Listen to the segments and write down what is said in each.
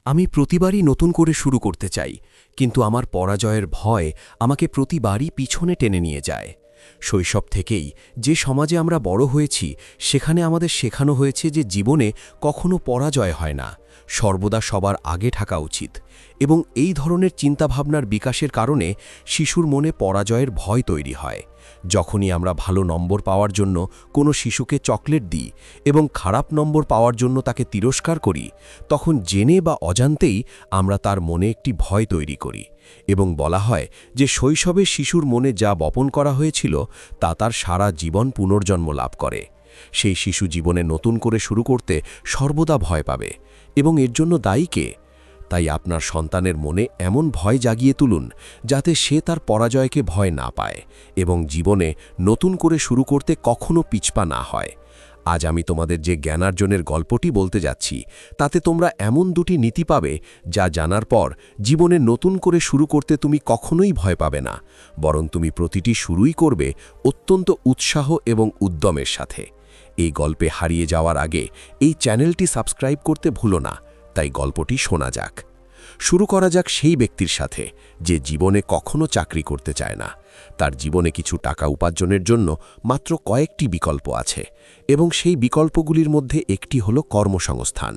আমি প্রতিবারই নতুন করে শুরু করতে চাই, কিন্তু আমার পরাজয়ের ভয় আমাকে প্রতিবারই পিছনে টেনে নিয়ে যায়। শৈশব থেকেই যে সমাজে আমরা বড় হয়েছি, সেখানে আমাদের শেখানো হয়েছে যে জীবনে কখনো পরাজয় হয় না, সর্বদা সবার আগে থাকা উচিত। এবং এই ধরনের চিন্তাভাবনার বিকাশের কারণে শিশুর মনে পরাজয়ের ভয় তৈরি হয়। যখনই আমরা ভালো নম্বর পাওয়ার জন্য কোনো শিশুকে চকলেট দিই এবং খারাপ নম্বর পাওয়ার জন্য তাকে তিরস্কার করি, তখন জেনে বা অজান্তেই আমরা তার মনে একটি ভয় তৈরি করি। এবং বলা হয় যে শৈশবে শিশুর মনে যা বপন করা হয়েছিল তা তার সারা জীবন পুনর্জন্ম লাভ করে। সেই শিশু জীবনে নতুন করে শুরু করতে সর্বদা ভয় পাবে, এবং এর জন্য দায়ী কে? তাই আপনার সন্তানের মনে এমন ভয় জাগিয়ে তুলুন যাতে সে তার পরাজয়কে ভয় না পায় এবং জীবনে নতুন করে শুরু করতে কখনো পিছপা না হয়। আজ আমি তোমাদের যে জ্ঞানার্জনের গল্পটি বলতে যাচ্ছি, তাতে তোমরা এমন দুটি নীতি পাবে যা জানার পর জীবনে নতুন করে শুরু করতে তুমি কখনোই ভয় পাবে না, বরং তুমি প্রতিটি শুরুই করবে অত্যন্ত উৎসাহ এবং উদ্যমের সাথে। এই গল্পে হারিয়ে যাওয়ার আগে এই চ্যানেলটি সাবস্ক্রাইব করতে ভুলো না। তাই গল্পটি শোনা যাক। শুরু করা যাক সেই ব্যক্তির সাথে যে জীবনে কখনো চাকরি করতে চায় না। তার জীবনে কিছু টাকা উপার্জনের জন্য মাত্র কয়েকটি বিকল্প আছে, এবং সেই বিকল্পগুলির মধ্যে একটি হলো কর্মসংস্থান।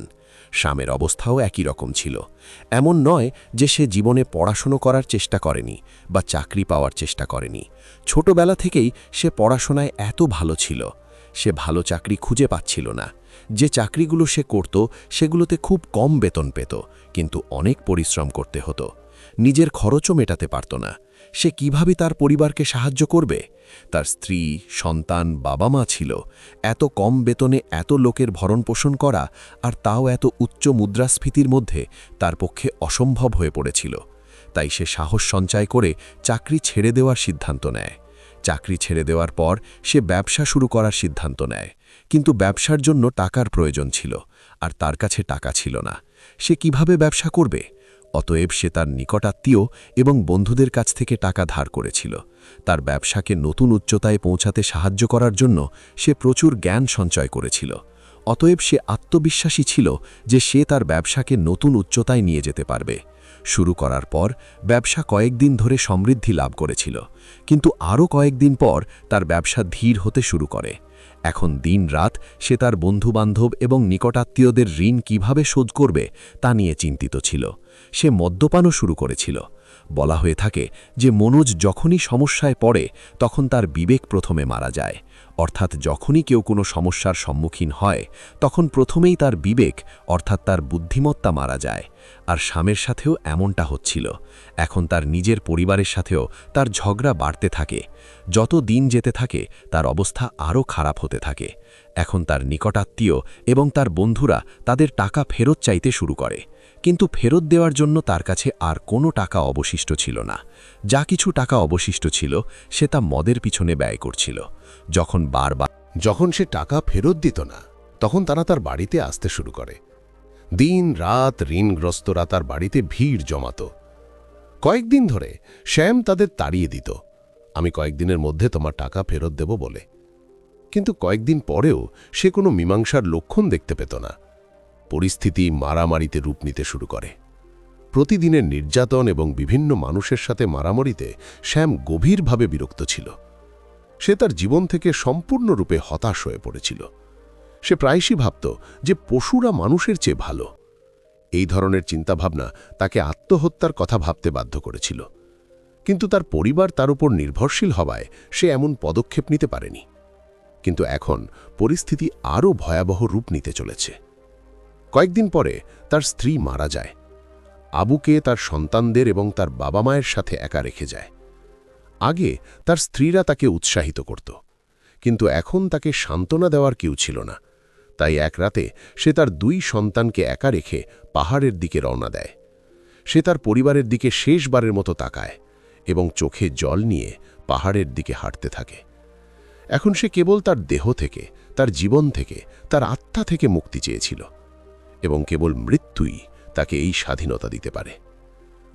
শ্যামের অবস্থাও একই রকম ছিল। এমন নয় যে সে জীবনে পড়াশুনো করার চেষ্টা করেনি বা চাকরি পাওয়ার চেষ্টা করেনি। ছোটবেলা থেকেই সে পড়াশোনায় এত ভালো ছিল। সে ভালো চাকরি খুঁজে পাচ্ছিল না। যে চাকরিগুলো সে করত সেগুলোতে খুব কম বেতন পেত, কিন্তু অনেক পরিশ্রম করতে হতো। নিজের খরচও মেটাতে পারত না। সে কিভাবে তার পরিবারকে সাহায্য করবে? তার স্ত্রী, সন্তান, বাবা মা ছিল। এত কম বেতনে এত লোকের ভরণপোষণ করা, আর তাও এত উচ্চ মুদ্রাস্ফীতির মধ্যে, তার পক্ষে অসম্ভব হয়ে পড়েছিল। তাই সে সাহস সঞ্চয় করে চাকরি ছেড়ে দেওয়ার সিদ্ধান্ত নেয়। চাকরি ছেড়ে দেওয়ার পর সে ব্যবসা শুরু করার সিদ্ধান্ত নেয়, কিন্তু ব্যবসার জন্য টাকার প্রয়োজন ছিল, আর তার কাছে টাকা ছিল না। সে কিভাবে ব্যবসা করবে? অতএব সে তার নিকটাত্মীয় এবং বন্ধুদের কাছ থেকে টাকা ধার করেছিল। তার ব্যবসাকে নতুন উচ্চতায় পৌঁছাতে সাহায্য করার জন্য সে প্রচুর জ্ঞান সঞ্চয় করেছিল। অতএব সে আত্মবিশ্বাসী ছিল যে সে তার ব্যবসাকে নতুন উচ্চতায় নিয়ে যেতে পারবে। শুরু করার পর ব্যবসা কয়েকদিন ধরে সমৃদ্ধি লাভ করেছিল, কিন্তু আরও কয়েকদিন পর তার ব্যবসা ধীর হতে শুরু করে। এখন দিন-রাত সে তার বন্ধুবান্ধব এবং নিকটাত্মীয়দের ঋণ কিভাবে শোধ করবে তা নিয়ে চিন্তিত ছিল। সে মদ্যপানও শুরু করেছিল। বলা হয়ে থাকে যে মনোজ যখনই সমস্যায় পড়ে তখন তার বিবেক প্রথমে মারা যায়। অর্থাৎ যখনই কেউ কোনো সমস্যার সম্মুখীন হয়, তখন প্রথমেই তার বিবেক অর্থাৎ তার বুদ্ধিমত্তা মারা যায়। আর স্বামীর সাথেও এমনটা হচ্ছিল। এখন তার নিজের পরিবারের সাথেও তার ঝগড়া বাড়তে থাকে। যত দিন যেতে থাকে তার অবস্থা আরও খারাপ হতে থাকে। এখন তার নিকটাত্মীয় এবং তার বন্ধুরা তাদের টাকা ফেরত চাইতে শুরু করে, কিন্তু ফেরত দেওয়ার জন্য তার কাছে আর কোনো টাকা অবশিষ্ট ছিল না। যা কিছু টাকা অবশিষ্ট ছিল সে তা মদের পিছনে ব্যয় করছিল। যখন সে টাকা ফেরত দিত না, তখন তারা তার বাড়িতে আসতে শুরু করে। দিন রাত ঋণগ্রস্তরা তার বাড়িতে ভিড় জমাত। কয়েকদিন ধরে শ্যাম তাদের তাড়িয়ে দিত, আমি কয়েকদিনের মধ্যে তোমার টাকা ফেরত দেব বলে। কিন্তু কয়েকদিন পরেও সে কোনো মীমাংসার লক্ষণ দেখতে পেত না। পরিস্থিতি মারামারিতে রূপ নিতে শুরু করে। প্রতিদিনের নির্যাতন এবং বিভিন্ন মানুষের সাথে মারামারিতে শ্যাম গভীরভাবে বিরক্ত ছিল। সে তার জীবন থেকে সম্পূর্ণরূপে হতাশ হয়ে পড়েছিল। সে প্রায়শই ভাবত যে পশুরা মানুষের চেয়ে ভালো। এই ধরনের চিন্তাভাবনা তাকে আত্মহত্যার কথা ভাবতে বাধ্য করেছিল। কিন্তু তার পরিবার তার উপর নির্ভরশীল হওয়ায় সে এমন পদক্ষেপ নিতে পারেনি। কিন্তু এখন পরিস্থিতি আরও ভয়াবহ রূপ নিতে চলেছে। কয়েকদিন পরে তার স্ত্রী মারা যায়। আবুকে তার সন্তানদের এবং তার বাবা মায়ের সাথে একা রেখে যায়। আগে তার স্ত্রীরা তাকে উৎসাহিত করত, কিন্তু এখন তাকে সান্ত্বনা দেওয়ার কেউ ছিল না। তাই এক রাতে সে তার 2 সন্তানকে একা রেখে পাহাড়ের দিকে রওনা দেয়। সে তার পরিবারের দিকে শেষবারের মতো তাকায় এবং চোখে জল নিয়ে পাহাড়ের দিকে হাঁটতে থাকে। এখন সে কেবল তার দেহ থেকে, তার জীবন থেকে, তার আত্মা থেকে মুক্তি চেয়েছিল, এবং কেবল মৃত্যুই তাকে এই স্বাধীনতা দিতে পারে।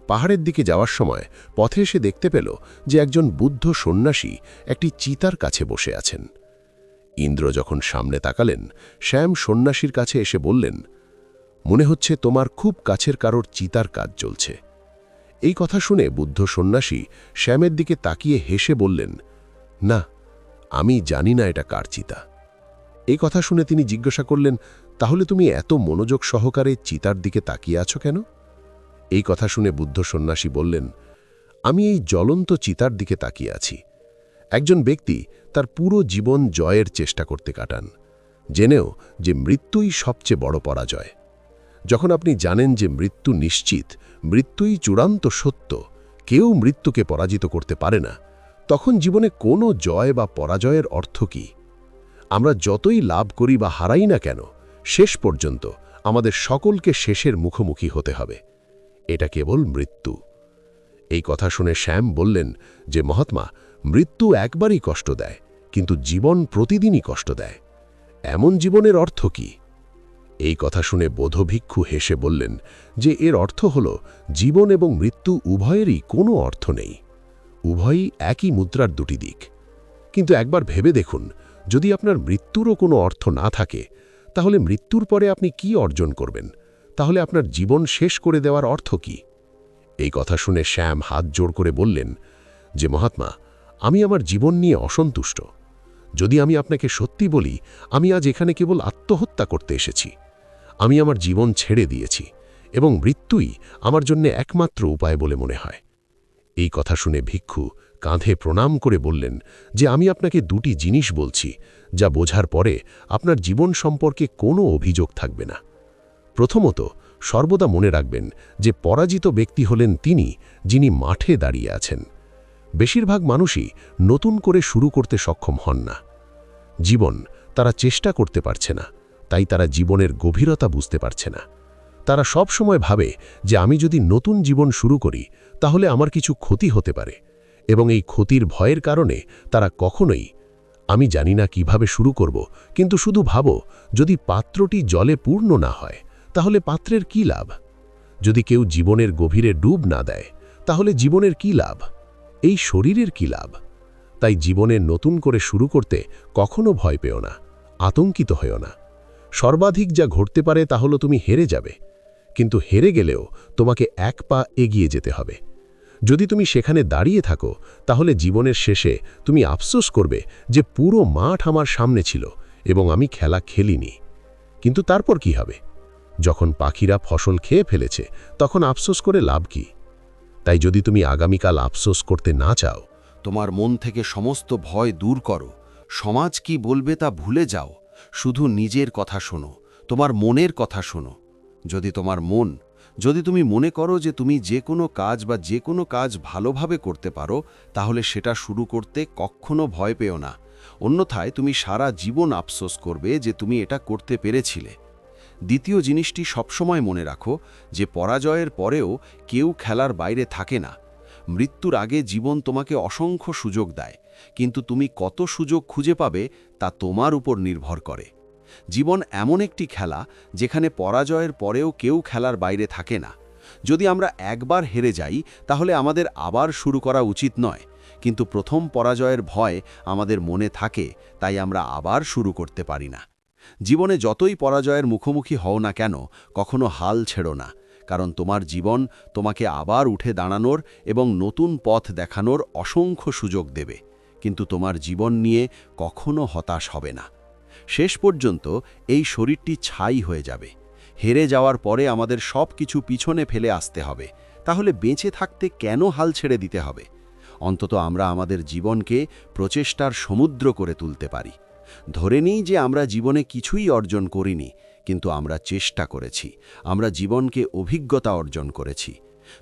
পাহাড়ের দিকে যাওয়ার সময় পথে সে দেখতে পেল যে একজন বুদ্ধ সন্ন্যাসী একটি চিতার কাছে বসে আছেন। ইন্দ্র যখন সামনে তাকালেন, শ্যাম সন্ন্যাসীর কাছে এসে বললেন, মনে হচ্ছে তোমার খুব কাছের কারোর চিতার কাজ চলছে। এই কথা শুনে বুদ্ধ সন্ন্যাসী শ্যামের দিকে তাকিয়ে হেসে বললেন, না, আমি জানি না এটা কার চিতা। এই কথা শুনে তিনি জিজ্ঞাসা করলেন, তাহলে তুমি এত মনোযোগ সহকারে চিতার দিকে তাকিয়ে আছো কেন? এই কথা শুনে বুদ্ধ সন্ন্যাসী বললেন, আমি এই জ্বলন্ত চিতার দিকে তাকিয়ে আছি। একজন ব্যক্তি তার পুরো জীবন জয়ের চেষ্টা করতে কাটান, জেনেও যে মৃত্যুই সবচেয়ে বড় পরাজয়। যখন আপনি জানেন যে মৃত্যু নিশ্চিত, মৃত্যুই চূড়ান্ত সত্য, কেউ মৃত্যুকে পরাজিত করতে পারে না, তখন জীবনে কোনো জয় বা পরাজয়ের অর্থ কী? আমরা যতই লাভ করি বা হারাই না কেন, শেষ পর্যন্ত আমাদের সকলকে শেষের মুখোমুখি হতে হবে। এটা কেবল মৃত্যু। এই কথা শুনে শ্যাম বললেন যে মহাত্মা, মৃত্যু একবারই কষ্ট দেয়, কিন্তু জীবন প্রতিদিনই কষ্ট দেয়। এমন জীবনের অর্থ কি? এই কথা শুনে বোধভিক্ষু হেসে বললেন যে এর অর্থ হল জীবন এবং মৃত্যু উভয়েরই কোনো অর্থ নেই, উভয়ই একই মুদ্রার দুটি দিক। কিন্তু একবার ভেবে দেখুন, যদি আপনার মৃত্যুরও কোনো অর্থ না থাকে, তাহলে মৃত্যুর পরে আপনি কি অর্জন করবেন? তাহলে আপনার জীবন শেষ করে দেওয়ার অর্থ কি? এই কথা শুনে শ্যাম হাত জোড় করে বললেন যে মহাত্মা, আমি আমার জীবন নিয়ে অসন্তুষ্ট। যদি আমি আপনাকে সত্যি বলি, আমি আজ এখানে কেবল আত্মহত্যা করতে এসেছি। আমি আমার জীবন ছেড়ে দিয়েছি এবং মৃত্যুই আমার জন্য একমাত্র উপায় বলে মনে হয়। এই কথা শুনে ভিক্ষু কাঁধে প্রণাম করে বললেন যে আমি আপনাকে দুটি জিনিস বলছি, যা বোঝার পরে আপনার জীবন সম্পর্কে কোনো অভিযোগ থাকবে না। প্রথমত, সর্বদা মনে রাখবেন যে পরাজিত ব্যক্তি হলেন তিনি, যিনি মাঠে দাঁড়িয়ে আছেন। বেশিরভাগ মানুষই নতুন করে শুরু করতে সক্ষম হন না। জীবন তারা চেষ্টা করতে পারছে না, তাই তারা জীবনের গভীরতা বুঝতে পারছে না। তারা সব সময় ভাবে যে আমি যদি নতুন জীবন শুরু করি, তাহলে আমার কিছু ক্ষতি হতে পারে, এবং এই ক্ষতির ভয়ের কারণে তারা কখনোই আমি জানি না কিভাবে শুরু করব, কিন্তু শুধু ভাবো, যদি পাত্রটি জলে পূর্ণ না হয়, তাহলে পাত্রের কি লাভ? যদি কেউ জীবনের গভীরে ডুব না দেয়, তাহলে জীবনের কি লাভ? এই শরীরের কি লাভ? তাই জীবনে নতুন করে শুরু করতে কখনো ভয় পেও না, আতঙ্কিত হয়েও না। সর্বাধিক যা ঘটতে পারে তা হলো তুমি হেরে যাবে, কিন্তু হেরে গেলেও তোমাকে এক পা এগিয়ে যেতে হবে। যদি তুমি সেখানে দাঁড়িয়ে থাকো, তাহলে জীবনের শেষে তুমি আফসোস করবে যে পুরো মাঠ আমার সামনে ছিল এবং আমি খেলা খেলিনি। কিন্তু তারপর কি হবে? যখন পাখিরা ফসল খেয়ে ফেলেছে, তখন আফসোস করে লাভ কি? তাই যদি তুমি আগামীকাল আফসোস করতে না চাও, তোমার মন থেকে সমস্ত ভয় দূর করো। সমাজ কি বলবে তা ভুলে যাও। শুধু নিজের কথা শোনো, তোমার মনের কথা শোনো। যদি তুমি মনে করো যে তুমি যে কোনো কাজ ভালোভাবে করতে পারো, তাহলে সেটা শুরু করতে কখনো ভয় পেও না। অন্যথায় তুমি সারা জীবন আফসোস করবে যে তুমি এটা করতে পেরেছিলে। দ্বিতীয় জিনিসটি সবসময় মনে রাখো যে পরাজয়ের পরেও কেউ খেলার বাইরে থাকে না। মৃত্যুর আগে জীবন তোমাকে অসংখ্য সুযোগ দেয়, কিন্তু তুমি কত সুযোগ খুঁজে পাবে তা তোমার উপর নির্ভর করে। জীবন এমন একটি খেলা যেখানে পরাজয়ের পরেও কেউ খেলার বাইরে থাকে না। যদি আমরা একবার হেরে যাই, তাহলে আমাদের আবার শুরু করা উচিত নয়, কিন্তু প্রথম পরাজয়ের ভয় আমাদের মনে থাকে, তাই আমরা আবার শুরু করতে পারি না। জীবনে যতই পরাজয়ের মুখোমুখি হও না কেন, কখনো হাল ছেড়ো না, কারণ তোমার জীবন তোমাকে আবার উঠে দাঁড়ানোর এবং নতুন পথ দেখানোর অসংখ্য সুযোগ দেবে। কিন্তু তোমার জীবন নিয়ে কখনো হতাশ হবে না। শেষ পর্যন্ত এই শরীরটি ছাই হয়ে যাবে। হেরে যাওয়ার পরে আমাদের সব কিছু পিছনে ফেলে আসতে হবে। তাহলে বেঁচে থাকতে কেন হাল ছেড়ে দিতে হবে? অন্তত আমরা আমাদের জীবনকে প্রচেষ্টার সমুদ্র করে তুলতে পারি। ধরে নিই যে আমরা জীবনে কিছুই অর্জন করিনি, কিন্তু আমরা চেষ্টা করেছি, আমরা জীবনকে অভিজ্ঞতা অর্জন করেছি।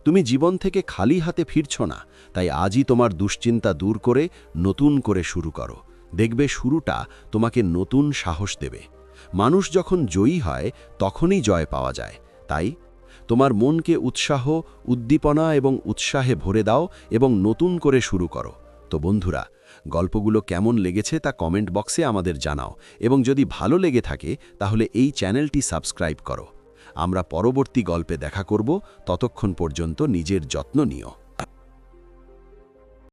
তুমি জীবন থেকে খালি হাতে ফিরছ না, তাই আজই তোমার দুশ্চিন্তা দূর করে নতুন করে শুরু করো। দেখবে শুরুটা তোমাকে নতুন সাহস দেবে। মানুষ যখন জয়ী হয়, তখনই জয় পাওয়া যায়। তাই তোমার মনকে উৎসাহ, উদ্দীপনা এবং উৎসাহে ভরে দাও এবং নতুন করে শুরু করো। তো বন্ধুরা, গল্পগুলো কেমন লেগেছে তা কমেন্ট বক্সে আমাদের জানাও, এবং যদি ভালো লেগে থাকে তাহলে এই চ্যানেলটি সাবস্ক্রাইব করো। আমরা পরবর্তী গল্পে দেখা করব। ততক্ষণ পর্যন্ত নিজের যত্ন নিও।